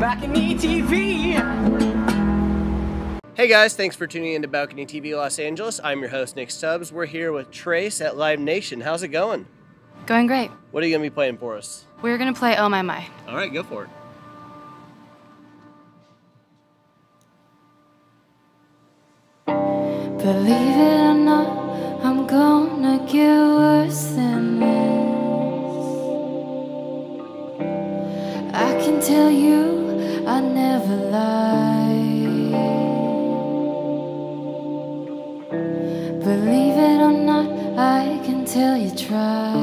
BalconyTV. Hey guys, thanks for tuning in to Balcony TV Los Angeles. I'm your host, Nick Stubbs. We're here with Trace at Live Nation. How's it going? Going great. What are you going to be playing for us? We're going to play Oh My My. All right, go for it. Believe it or not, I'm gonna get worse than this. I can tell you I never lied. Believe it or not, I can tell you tried.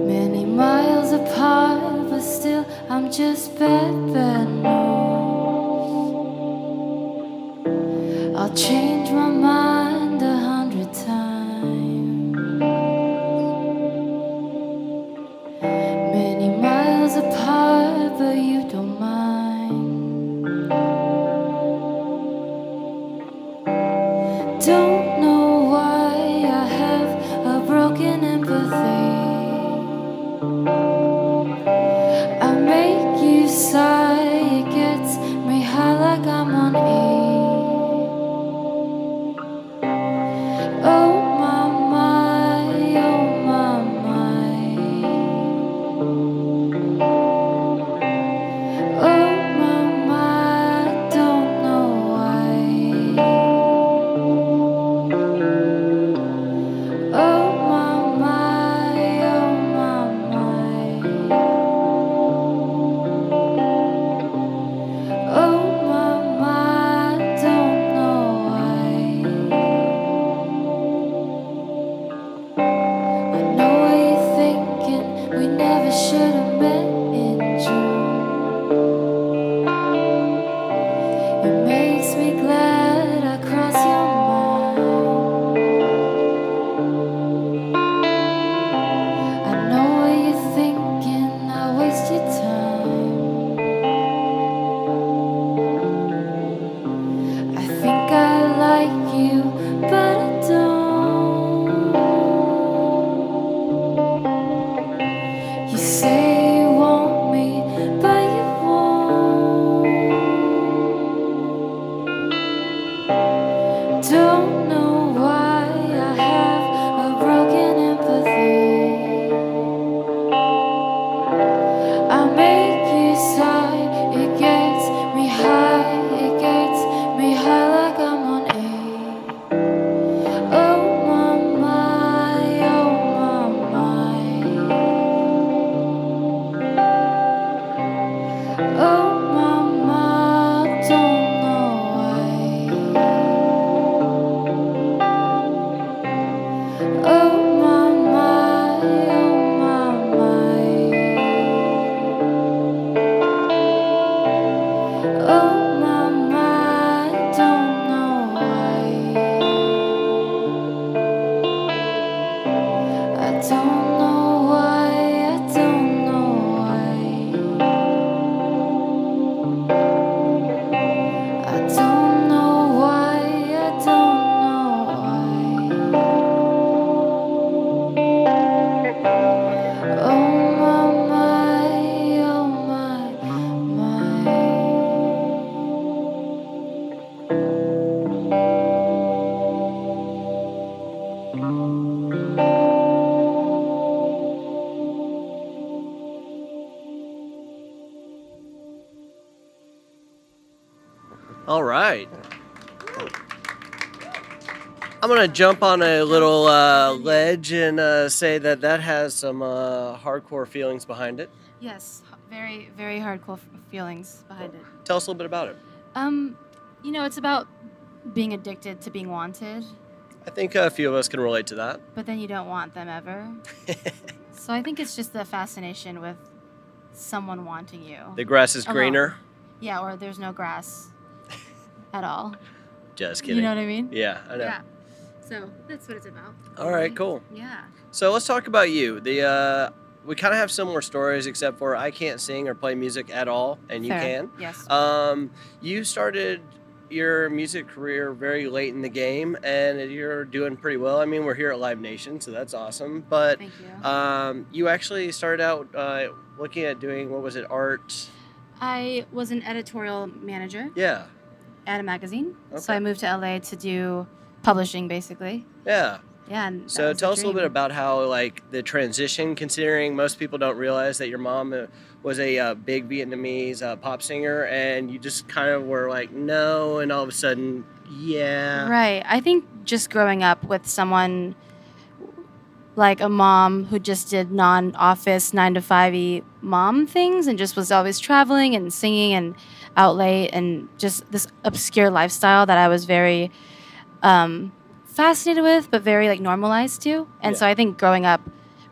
Many miles apart, but still I'm just bad, bad news. I'll change my mind 100 times. Many miles apart, but you don't mind. Don't know why I have a broken empathy. I make you sigh, it gets me high like I'm on E. All right. I'm going to jump on a little ledge and say that that has some hardcore feelings behind it. Yes, very, very hardcore feelings behind it. Tell us a little bit about it. You know, it's about being addicted to being wanted. I think a few of us can relate to that. But then you don't want them ever. So I think it's just the fascination with someone wanting you. The grass is greener? Yeah, or there's no grass at all. Just kidding. You know what I mean? Yeah, I know. Yeah. So that's what it's about. All right, cool. Yeah. So let's talk about you. We kind of have similar stories, except for I can't sing or play music at all, and you can. Yes. You started your music career very late in the game, and you're doing pretty well. I mean, we're here at Live Nation, so that's awesome. But Thank you. you actually started out looking at doing, what was it, art? I was an editorial manager Yeah. at a magazine. Okay. So I moved to LA to do publishing, basically. Yeah. Yeah. And So tell us a little bit about how, like, the transition, considering most people don't realize that your mom was a big Vietnamese pop singer, and you just kind of were like, no, and all of a sudden, yeah. Right. I think just growing up with someone like a mom who just did non-office 9 to 5 mom things and just was always traveling and singing and out late and just this obscure lifestyle that I was very fascinated with, but very like normalized to. And so I think growing up,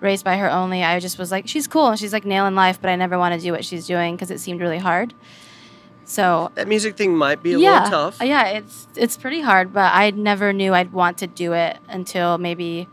raised by her only, I just was like, she's cool and she's like nailing life, but I never want to do what she's doing because it seemed really hard. So that music thing might be a little tough. Yeah, it's pretty hard, but I never knew I'd want to do it until maybe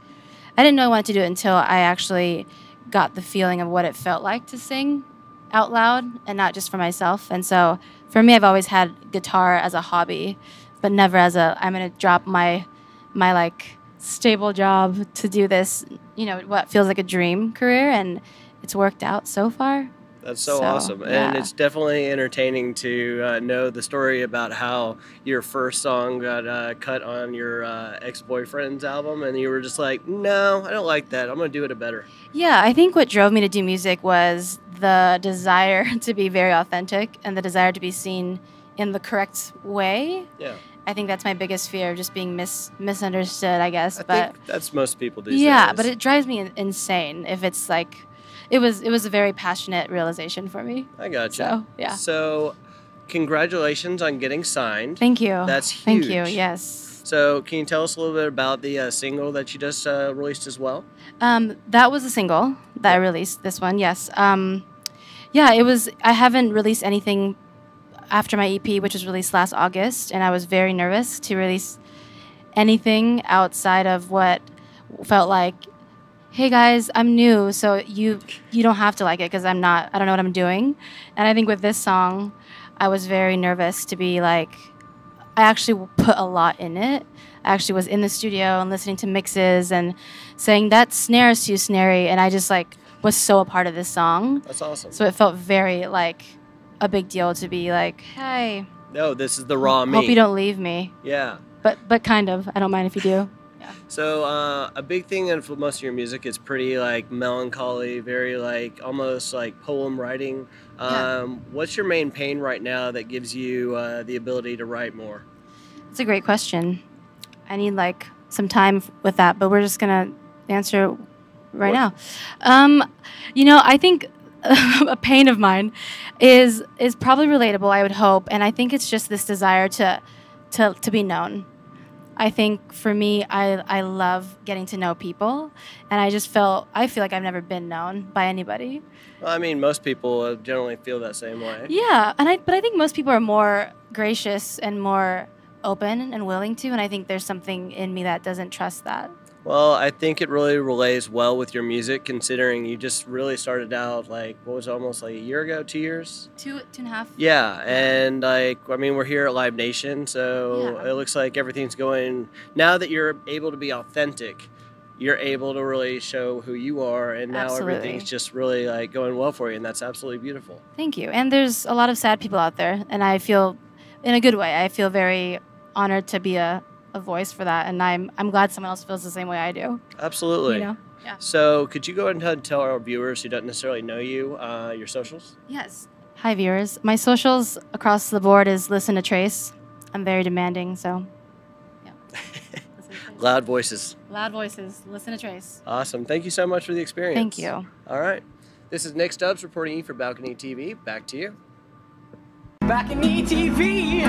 I didn't know I wanted to do it until I actually got the feeling of what it felt like to sing out loud and not just for myself. And so for me, I've always had guitar as a hobby, but never as a I'm going to drop my like stable job to do this, you know, what feels like a dream career, and it's worked out so far. That's so awesome. And it's definitely entertaining to know the story about how your first song got cut on your ex-boyfriend's album, and you were just like, no, I don't like that. I'm going to do it better. Yeah, I think what drove me to do music was the desire to be very authentic and the desire to be seen in the correct way. Yeah. I think that's my biggest fear, just being misunderstood, I guess. I think that's most people these days. Yeah, but it drives me insane if it's like, it was a very passionate realization for me. I gotcha. So, yeah. So, congratulations on getting signed. Thank you. That's huge. Thank you, yes. So, can you tell us a little bit about the single that you just released as well? That was a single that I released, this one, yes. Yeah, it was, I haven't released anything after my EP, which was released last August, and I was very nervous to release anything outside of what felt like, hey guys, I'm new, so you don't have to like it because I don't know what I'm doing. And I think with this song, I was very nervous to be like, I actually put a lot in it. I actually was in the studio and listening to mixes and saying that snare is too snary, and I just like was so a part of this song. That's awesome. So it felt very like a big deal to be like, hey, no, this is the raw me. Hope you don't leave me. Yeah. But kind of. I don't mind if you do. Yeah. So a big thing for most of your music is pretty like melancholy, very like almost like poem writing. What's your main pain right now that gives you the ability to write more? That's a great question. I need like some time with that, but we're just gonna answer right now. You know, I think a pain of mine is probably relatable, I would hope, and I think it's just this desire to be known. I think for me, I love getting to know people, and I feel like I've never been known by anybody. Well, I mean, most people generally feel that same way. Yeah, but I think most people are more gracious and more open and willing to, and I think there's something in me that doesn't trust that. Well, I think it really relays well with your music, considering you just really started out, like, what was it, almost like a year ago, 2 years? Two and a half. Yeah, and, like, I mean, we're here at Live Nation, so it looks like everything's going, now that you're able to be authentic, you're able to really show who you are, and now everything's just really, like, going well for you, and that's absolutely beautiful. Thank you. And there's a lot of sad people out there, and I feel, in a good way, I feel very honored to be a voice for that, and I'm glad someone else feels the same way I do. Absolutely. You know? Yeah. So could you go ahead and tell our viewers who don't necessarily know you your socials? Yes. Hi viewers. My socials across the board is listen to Trace. I'm very demanding, so yeah. Loud voices. Loud voices. Listen to Trace. Awesome. Thank you so much for the experience. Thank you. All right. This is Nick Stubbs reporting for Balcony TV. Back to you. BalconyTV.